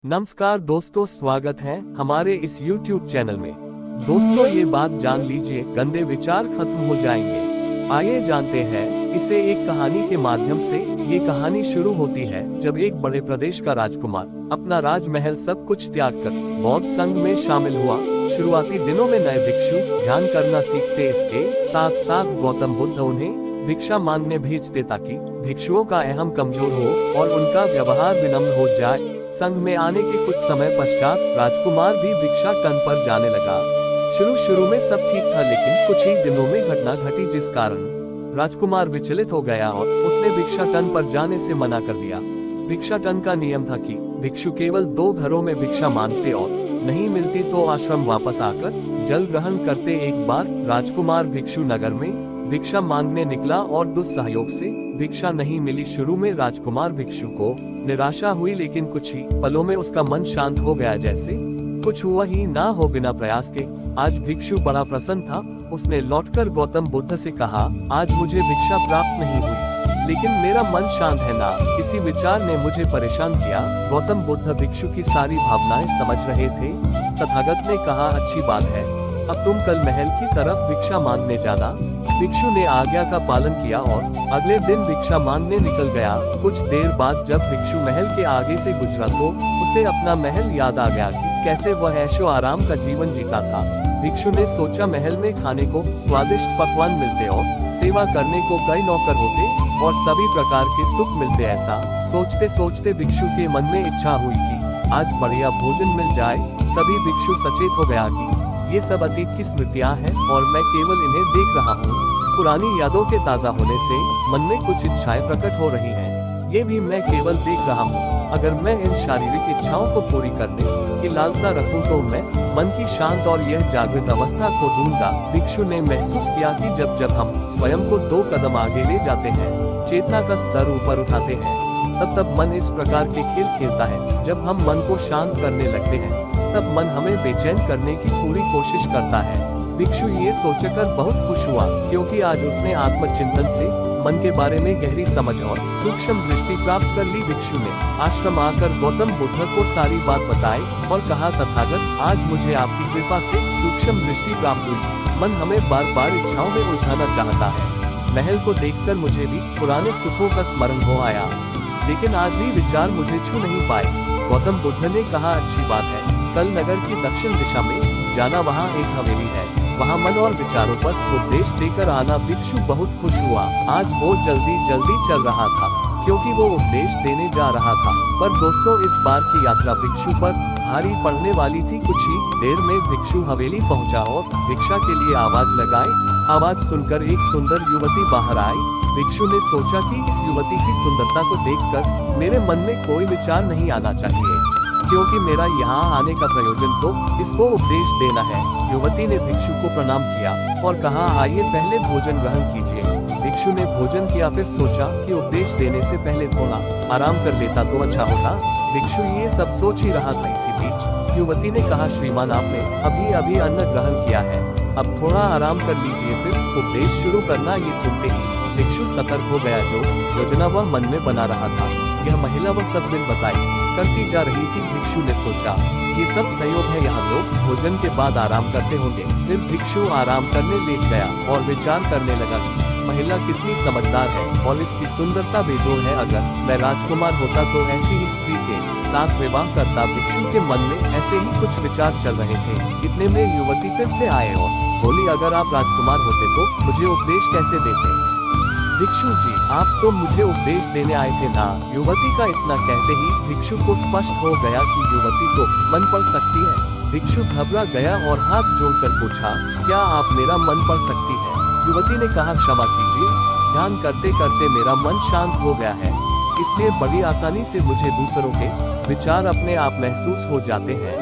नमस्कार दोस्तों, स्वागत है हमारे इस YouTube चैनल में। दोस्तों, ये बात जान लीजिए, गंदे विचार खत्म हो जाएंगे। आइए जानते हैं इसे एक कहानी के माध्यम से। ये कहानी शुरू होती है जब एक बड़े प्रदेश का राजकुमार अपना राजमहल सब कुछ त्याग कर बौद्ध संघ में शामिल हुआ। शुरुआती दिनों में नए भिक्षु ध्यान करना सीखते, इसके साथ साथ गौतम बुद्ध उन्हें भिक्षा मांगने भेजते ताकि भिक्षुओं का अहम कमजोर हो और उनका व्यवहार विनम्र हो जाए। संघ में आने के कुछ समय पश्चात राजकुमार भी भिक्षा टन पर जाने लगा। शुरू में सब ठीक था, लेकिन कुछ ही दिनों में घटना घटी जिस कारण राजकुमार विचलित हो गया और उसने भिक्षा टन पर जाने से मना कर दिया। भिक्षा टन का नियम था कि भिक्षु केवल 2 घरों में भिक्षा मांगते और नहीं मिलती तो आश्रम वापस आकर जल ग्रहण करते। एक बार राजकुमार भिक्षु नगर में भिक्षा मांगने निकला और दुस्सहयोग से भिक्षा नहीं मिली। शुरू में राजकुमार भिक्षु को निराशा हुई, लेकिन कुछ ही पलों में उसका मन शांत हो गया, जैसे कुछ हुआ ही ना हो। बिना प्रयास के आज भिक्षु बड़ा प्रसन्न था। उसने लौटकर गौतम बुद्ध से कहा, आज मुझे भिक्षा प्राप्त नहीं हुई, लेकिन मेरा मन शांत है ना। किसी विचार ने मुझे परेशान किया। गौतम बुद्ध भिक्षु की सारी भावनाएं समझ रहे थे। तथागत ने कहा, अच्छी बात है, अब तुम कल महल की तरफ भिक्षा मांगने जाना। भिक्षु ने आज्ञा का पालन किया और अगले दिन भिक्षा मांगने निकल गया। कुछ देर बाद जब भिक्षु महल के आगे से गुजरा तो उसे अपना महल याद आ गया कि कैसे वह ऐशो आराम का जीवन जीता था। भिक्षु ने सोचा, महल में खाने को स्वादिष्ट पकवान मिलते और सेवा करने को कई नौकर होते और सभी प्रकार के सुख मिलते। ऐसा सोचते सोचते भिक्षु के मन में इच्छा हुई कि आज बढ़िया भोजन मिल जाए। तभी भिक्षु सचेत हो गया कि ये सब अतीत की स्मृतियां हैं और मैं केवल इन्हें देख रहा हूँ। पुरानी यादों के ताज़ा होने से मन में कुछ इच्छाएं प्रकट हो रही हैं। ये भी मैं केवल देख रहा हूँ। अगर मैं इन शारीरिक इच्छाओं को पूरी करने की लालसा रखूं तो मैं मन की शांत और यह जागृत अवस्था को ढूंढूंगा। भिक्षु ने महसूस किया कि जब हम स्वयं को 2 कदम आगे ले जाते हैं, चेतना का स्तर ऊपर उठाते हैं, तब मन इस प्रकार के खेल खेलता है। जब हम मन को शांत करने लगते हैं, तब मन हमें बेचैन करने की पूरी कोशिश करता है। भिक्षु ये सोचकर बहुत खुश हुआ, क्योंकि आज उसने आत्मचिंतन से मन के बारे में गहरी समझ और सूक्ष्म दृष्टि प्राप्त कर ली। भिक्षु ने आश्रम आकर गौतम बुद्ध को सारी बात बताई और कहा, तथागत, आज मुझे आपकी कृपा से सूक्ष्म दृष्टि प्राप्त हुई। मन हमें बार बार इच्छाओं में उलझाना चाहता है। महल को देखकर मुझे भी पुराने सुखों का स्मरण हो आया, लेकिन आज भी विचार मुझे छू नहीं पाए। गौतम बुद्ध ने कहा, अच्छी बात है, कल नगर की दक्षिण दिशा में जाना, वहाँ एक हवेली है, वहाँ मन और विचारों पर उपदेश देकर आना। भिक्षु बहुत खुश हुआ। आज वो जल्दी चल रहा था, क्योंकि वो उपदेश देने जा रहा था। पर दोस्तों, इस बार की यात्रा भिक्षु पर भारी पड़ने वाली थी। कुछ ही देर में भिक्षु हवेली पहुंचा और भिक्षा के लिए आवाज लगाई। आवाज सुनकर एक सुंदर युवती बाहर आई। भिक्षु ने सोचा कि इस युवती की सुंदरता को देखकर मेरे मन में कोई विचार नहीं आना चाहिए, क्योंकि मेरा यहाँ आने का प्रयोजन तो इसको उपदेश देना है। युवती ने भिक्षु को प्रणाम किया और कहा, आइए पहले भोजन ग्रहण कीजिए। भिक्षु ने भोजन किया, फिर सोचा कि उपदेश देने से पहले थोड़ा आराम कर लेता तो अच्छा होता। भिक्षु ये सब सोच ही रहा था। इसी बीच युवती ने कहा, श्रीमान, आपने अभी अन्न ग्रहण किया है, अब थोड़ा आराम कर लीजिए, फिर उपदेश शुरू करना। ये सुनते ही भिक्षु सतर्क हो गया। जो योजना वह मन में बना रहा था, यह महिला वह सब दिन बताई करती जा रही थी। भिक्षु ने सोचा, ये सब संयोग है, यहाँ लोग भोजन के बाद आराम करते होंगे। फिर भिक्षु आराम करने लेट गया और विचार करने लगा कि महिला कितनी समझदार है और इसकी सुंदरता बेजोड़ है। अगर मैं राजकुमार होता तो ऐसी ही स्त्री के साथ विवाह करता। भिक्षु के मन में ऐसे ही कुछ विचार चल रहे थे। इतने में युवती फिर से आए और बोली, अगर आप राजकुमार होते तो मुझे उपदेश कैसे देते? भिक्षु जी, आप तो मुझे उपदेश देने आए थे ना। युवती का इतना कहते ही भिक्षु को स्पष्ट हो गया कि युवती को मन पड़ सकती है। भिक्षु घबरा गया और हाथ जोड़कर पूछा, क्या आप मेरा मन पढ़ सकती है? युवती ने कहा, क्षमा कीजिए, ध्यान करते करते मेरा मन शांत हो गया है, इसलिए बड़ी आसानी से मुझे दूसरों के विचार अपने आप महसूस हो जाते हैं,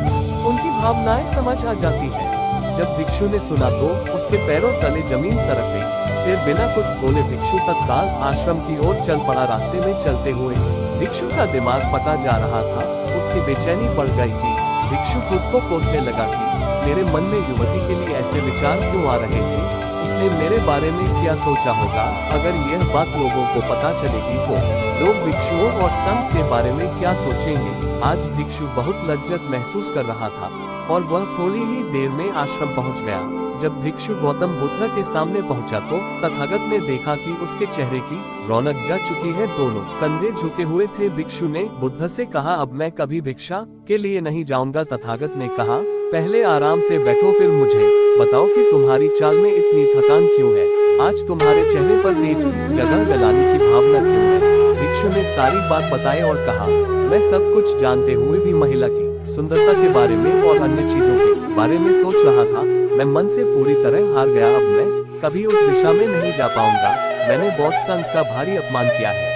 उनकी भावनाएं समझ आ जाती है। जब भिक्षु ने सुना तो उसके पैरों तले जमीन सरक गई। फिर बिना कुछ बोले भिक्षु तत्काल आश्रम की ओर चल पड़ा। रास्ते में चलते हुए भिक्षु का दिमाग फटा जा रहा था। उसकी बेचैनी बढ़ गई थी। भिक्षु खुद को कोसने लगा कि मेरे मन में युवती के लिए ऐसे विचार क्यों आ रहे थे? उसने मेरे बारे में क्या सोचा होगा? अगर यह बात लोगों को पता चलेगी तो लोग भिक्षुओं और संत के बारे में क्या सोचेंगे। आज भिक्षु बहुत लज्जत महसूस कर रहा था और वह थोड़ी ही देर में आश्रम पहुंच गया। जब भिक्षु गौतम बुद्ध के सामने पहुंचा तो तथागत ने देखा कि उसके चेहरे की रौनक जा चुकी है। दोनों कंधे झुके हुए थे। भिक्षु ने बुद्ध से कहा, अब मैं कभी भिक्षा के लिए नहीं जाऊंगा। तथागत ने कहा, पहले आराम से बैठो, फिर मुझे बताओ कि तुम्हारी चाल में इतनी थकान क्यों है। आज तुम्हारे चेहरे पर तेज की जगह गलाने की भावना क्यों है। भिक्षु ने सारी बात बताई और कहा, मैं सब कुछ जानते हुए भी महिला की सुंदरता के बारे में और अन्य चीजों के बारे में सोच रहा था। मैं मन से पूरी तरह हार गया। अब मैं कभी उस दिशा में नहीं जा पाऊंगा। मैंने बौद्ध संत का भारी अपमान किया है।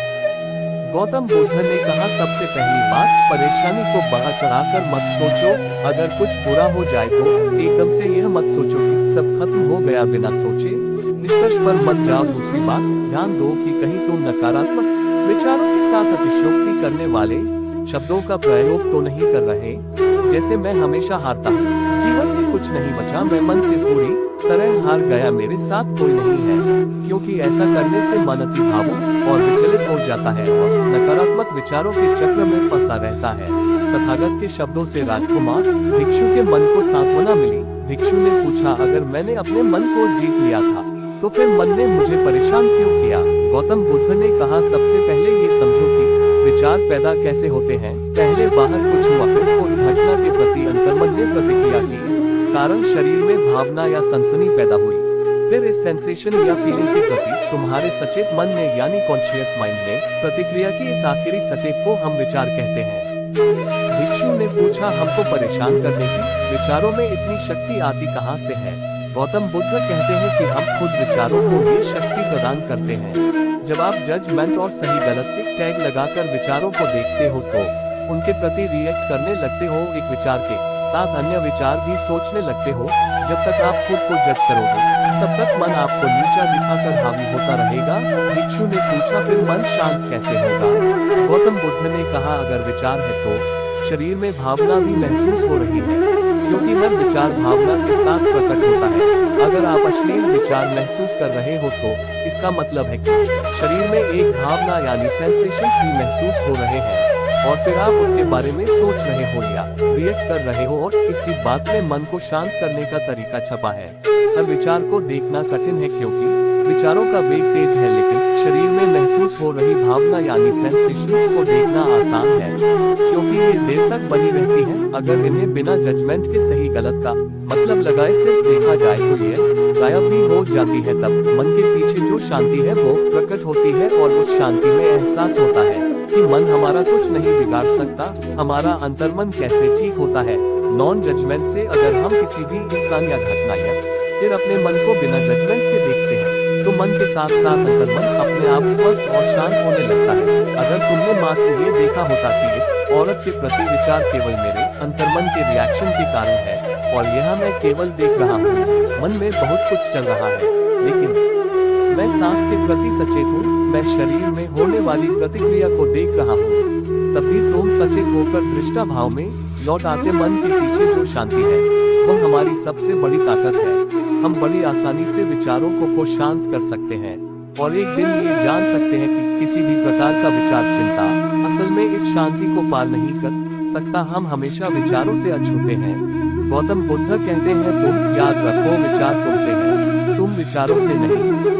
गौतम बुद्ध ने कहा, सबसे पहली बात, परेशानी को बढ़ा चढ़ाकर मत सोचो। अगर कुछ बुरा हो जाए तो एकदम से यह मत सोचो कि सब खत्म हो गया बिना सोचे निष्कर्ष पर मत जाओ। दूसरी बात, ध्यान दो कि कहीं तुम नकारात्मक विचारों के साथ अतिशयोक्ति करने वाले शब्दों का प्रयोग तो नहीं कर रहे, जैसे मैं हमेशा हारता हूँ, जीवन में कुछ नहीं बचा, मैं मन से पूरी तरह हार गया, मेरे साथ कोई नहीं है। क्योंकि ऐसा करने से मन अति भावुक और विचलित हो जाता है और नकारात्मक विचारों के चक्र में फंसा रहता है। तथागत के शब्दों से राजकुमार भिक्षु के मन को सांत्वना मिली। भिक्षु ने पूछा, अगर मैंने अपने मन को जीत लिया था तो फिर मन ने मुझे परेशान क्यों किया। गौतम बुद्ध ने कहा, सबसे पहले ये समझो कि विचार पैदा कैसे होते हैं। पहले बाहर कुछ हुआ, फिर उस घटना के प्रति अंतर्मन ने प्रतिक्रिया की। इस कारण शरीर में भावना या सनसनी पैदा हुई। फिर इस सेंसेशन या फीलिंग के प्रति तुम्हारे सचेत मन ने यानी कॉन्शियस माइंड ने प्रतिक्रिया की। इस आखिरी स्टेप को हम विचार कहते हैं। भिक्षु ने पूछा, हमको परेशान करने की विचारों में इतनी शक्ति आती कहाँ से है। गौतम बुद्ध कहते हैं कि हम खुद विचारों को ये शक्ति प्रदान करते हैं। जब आप जजमेंट और सही गलत के टैग लगाकर विचारों को देखते हो तो उनके प्रति रिएक्ट करने लगते हो। एक विचार के साथ अन्य विचार भी सोचने लगते हो। जब तक आप खुद को जज करोगे तब तक मन आपको नीचा दिखाकर हावी होता रहेगा। भिक्षु ने पूछा, फिर मन शांत कैसे होगा। गौतम बुद्ध ने कहा, अगर विचार है तो शरीर में भावना भी महसूस हो रही है, क्योंकि हर विचार भावना के साथ प्रकट होता है। अगर आप अश्लील विचार महसूस कर रहे हो तो इसका मतलब है कि शरीर में एक भावना यानी सेंसेशंस भी महसूस हो रहे हैं और फिर आप उसके बारे में सोच रहे हो या रिएक्ट कर रहे हो। और इसी बात में मन को शांत करने का तरीका छपा है। हर विचार को देखना कठिन है क्योंकि विचारों का वेग तेज है, लेकिन शरीर में महसूस हो रही भावना यानी सेंसेशंस को देखना आसान है, क्योंकि ये देर तक बनी रहती है। अगर इन्हें बिना जजमेंट के सही गलत का मतलब लगाए सिर्फ देखा जाए तो ये गायब भी हो जाती है। तब मन के पीछे जो शांति है वो प्रकट होती है और उस शांति में एहसास होता है कि मन हमारा कुछ नहीं बिगाड़ सकता। हमारा अंतर्मन कैसे ठीक होता है नॉन जजमेंट से। अगर हम किसी भी इंसान या घटना या फिर अपने मन को बिना जजमेंट के देखते हैं तो मन के साथ साथ अंतर्मन अपने आप स्वस्थ और शांत होने लगता है। अगर तुमने मात्र ये देखा होता कि इस औरत के प्रति विचार केवल मेरे अंतर्मन के रिएक्शन के कारण है और यह मैं केवल देख रहा हूँ, मन में बहुत कुछ चल रहा है, लेकिन मैं सांस के प्रति सचेत हूँ, मैं शरीर में होने वाली प्रतिक्रिया को देख रहा हूँ, तब भी तुम सचेत होकर दृष्टा भाव में लौट आते। मन के पीछे जो शांति है वह हमारी सबसे बड़ी ताकत है। हम बड़ी आसानी से विचारों को शांत कर सकते हैं और एक दिन ये जान सकते हैं कि किसी भी प्रकार का विचार चिंता असल में इस शांति को पार नहीं कर सकता। हम हमेशा विचारों से अछूते हैं। गौतम बुद्ध कहते हैं, तुम याद रखो, विचार तुमसे है, तुम विचारों से नहीं।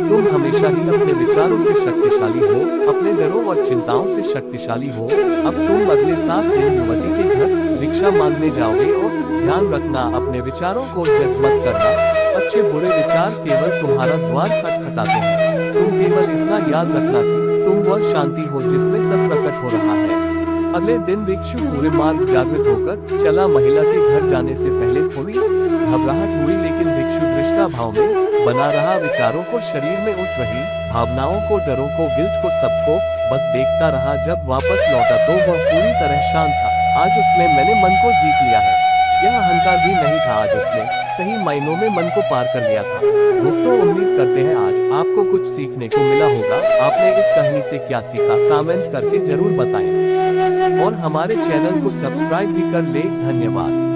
तुम हमेशा ही अपने विचारों से शक्तिशाली हो, अपने डरों और चिंताओं से शक्तिशाली हो। अब तुम अगले 7 दिन युवती के घर भिक्षा मांगने जाओगे और ध्यान रखना, अपने विचारों को जज मत करना। अच्छे बुरे विचार केवल तुम्हारा द्वार खटखटाते हैं। तुम केवल इतना याद रखना कि तुम वह शांति हो जिसमें सब प्रकट हो रहा है। अगले दिन भिक्षु पूरे मार्ग जागृत होकर चला। महिला के घर जाने से पहले थोड़ी घबराहट हुई, लेकिन भिक्षु दृष्टा भाव में बना रहा। विचारों को, शरीर में उठ रही भावनाओं को, डरों को, गिल्ट को, सबको बस देखता रहा। जब वापस लौटा तो वह पूरी तरह शांत था। आज उसने मैंने मन को जीत लिया है, यह अहंकार भी नहीं था। आज उसने सही मायनों में मन को पार कर लिया था। दोस्तों, उम्मीद करते हैं आज आपको कुछ सीखने को मिला होगा। आपने इस कहानी से क्या सीखा कमेंट करके जरूर बताएं और हमारे चैनल को सब्सक्राइब भी कर ले। धन्यवाद।